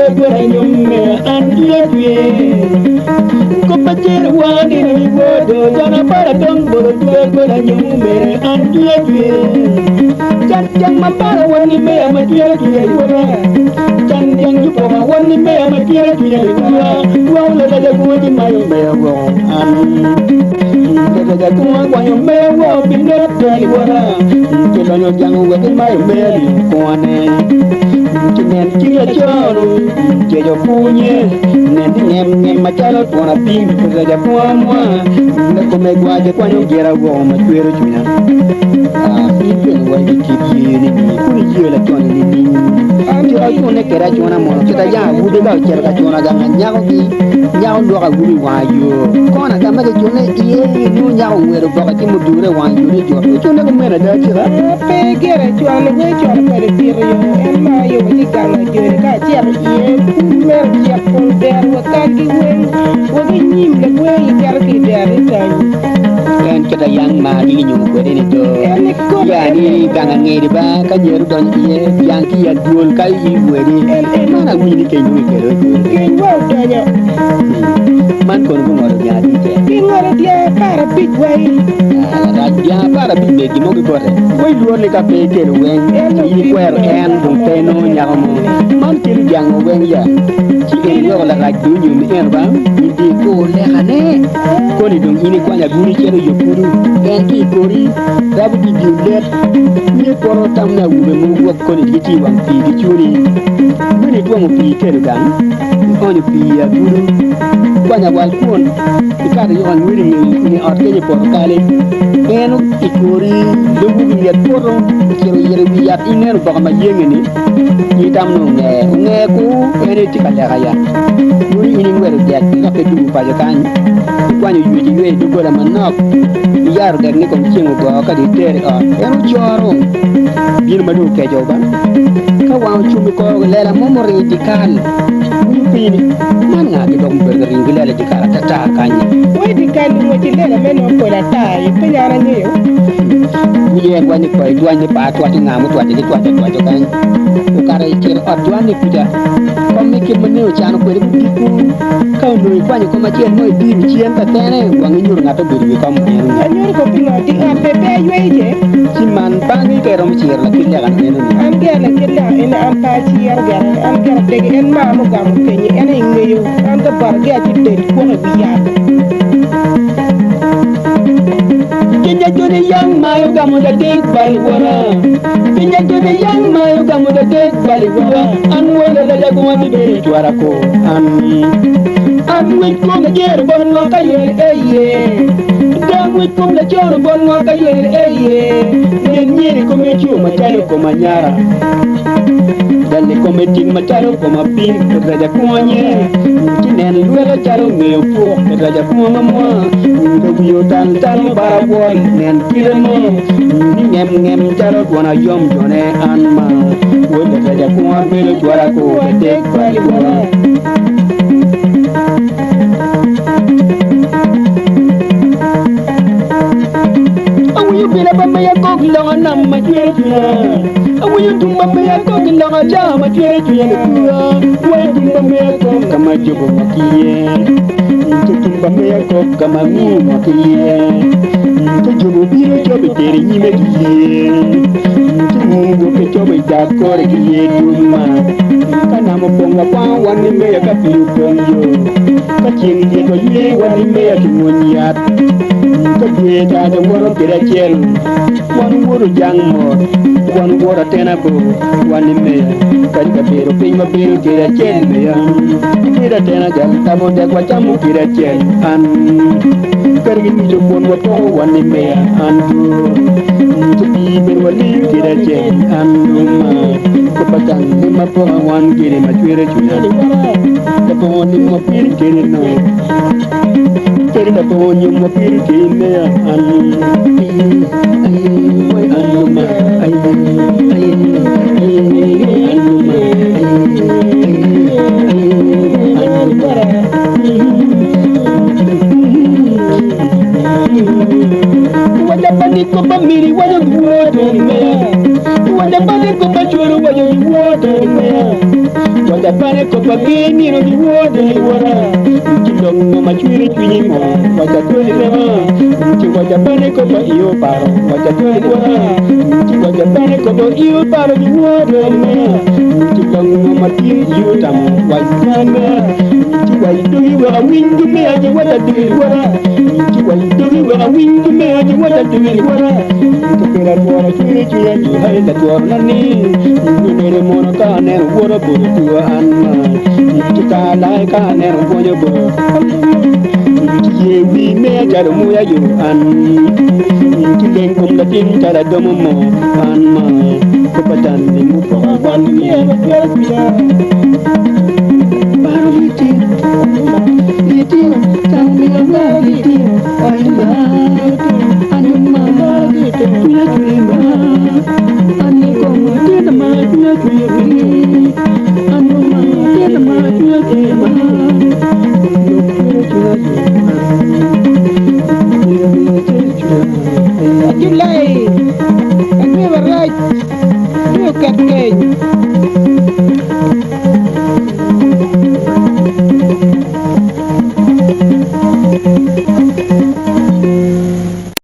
gora nyume andia due ko pacher wani ni wodo jana para dong bolo gora nyume andia due chan chan ma para wani me ma due wora chan yang ju ko wani me ma due wora wa la la ko di mai me wo an da ko wa nyume wo binet due wora ke lo jang wo di mai me di ko ne nen kila choro je yo punye nen nem machalo tona ping za ja kwa ne ko me gwa je kwa no gera wo ma twero chunya ipe wa dikidi ni kuni je la tona ni andi ay ko ne kera chona mo kita ya wude ga cher ga chona ga nyago ki nyago ndo ga wuri wa yo ko na ga ma ga chona iye ni nyago wero ba ga timu dure wa yo ni jo chona ga mena da chira pe gera chona we chona pa de tiro yo en ma yo ni gana jori ka cher iye mer ya pol der wa ka gi wen wa gi nyim le we cher ki der tan en kita yang ma di nyu ko de ni to ya ni gana ngeri ba ka jeru don iye yang ki ya duol ka yi weri mana wi ni ke nyu ke ro ke wa danya man ko ko ngoro ya di je ki ngoro dia para big way ala dia para big be mo ko re way duol ni ka pe ke ro wen ni kwer en dum te no nya mo man ke jang wen ya ci e yo la ga du nyu mi en ba ni di ko le khane ko ni dum ini ko nya du ni chero yo puru en ki ko ri da bu di let ni ko ro tam na wu be mo ko ko ni ti wan pi di churi ni to mo pi ke ro gan ko ni pi ya puru ko nya wal kon ka ri yo ni ni art ke ni por kale en ki ko ri do bu ni let poro chero yere bi ya iner ba ma yenge ni tam no nge ku ene ti kala ya ni ni ngwer ya ka pe du pa ja kan ko nya yu ji we du ko la manok yar der ni ko chingo go ka di tere a en choro bir ma du ke jo ba ka wa chu mi ko le la mo mo ri di kan pini man nga di dom ber ri ngi le di kala ta ta kan we di kan mo ti le la me no ko la ta yi pe ya ra ni yo ni ye wa ni ko du ni pa to ti nga mo to ti kan ko ka ra ti o du ni puja ko mi ki mo ne o chan ko ri di ku ka no ko ni ko ma ti no di mi chien ta tene wa ngi nyur nga to ber wi ko mo ni nyur ko pino di a pe pe yo je ti man pa ngi ke rom chi la ki le kan ne ni am ge la ki la en am pa chi yar ga am ge te en ma mo ga mo ke ni en ngi yo am ga bar ge ti de ko na bi ya Kinja jone yang mayo gamu da dik bali wara Kinja jone yang mayo gamu da dik bali wara An wala da jagu wani beri juara ko An wit ko ga jer bon ngo ka yer eye Dan wit ko ga jer bon ngo ka yer eye Yen nyeri ko me chiu machalo ko manyara Dalle ko me ting machalo ko mapin Raja kuanye Kinen luela chalo ngeo po Raja kuwa mwa Yo tan tan para boy nen kiremo ni ngem charo kona yom jone anma wala raja ko abelo juara ko de bali wala awu bila bamba ya ko longa nam ma juya awu tumba me ya ko longa ja ma juya ne kuwa wa tumba me ya ko kama jobo makiye tumba me ya ko kama mu makiye to jobo biro jobe tere nyime kiye mungu ke jobe da kore kiye duma kana mo bonga kwa wani me ya ka piu konyo ka chingi ko ye wani me ya kimoniat ka ye ta de woro kira chel wan woro jangmo wan woro tena bo wani me ka ka biro pe ma biro kira chel me ya kira tena jal tamo de kwa chamu kira chel an kargi ni jo bon wa to wani me andu to bi ber wali kira chel anduma ko patang ni ma po wan kire ma twere chunya ko po ni ma pir kire no kire da po ni ma pir kire me an wai anduma ai anduma wala bani ko bamiri wala wodo me wala bani ko bachuru wala wodo me wala bani ko wage ni no di wode wara ti dong ma chwiri chwini mo wacha tuli rema ti wacha pane ko ba iyo paro wacha tuli wara ti wacha pane ko ba iyo paro di wode ma ti dong ma ti iyo tam wacha ma ti wacha tuli wa windu me aje wacha tuli wara ti wacha tuli wa windu me aje wacha tuli wara ti pera wara chwiri chwini ni hai la tuwa nani nere mono ka ne wara buru tuwa anma ti ka lai ka ne wara buru ye wi me jar mu ya yu an ti len kum da tin tara do mo an ma ko patan ni mu ko ban ni e ya ya bariti iti tang mi ma iti ai la anu ma iti ya ju ma ani ko ma ti na ma ya ju anu ma ti na ma ya ju ma July, and we were right. Look at Kane.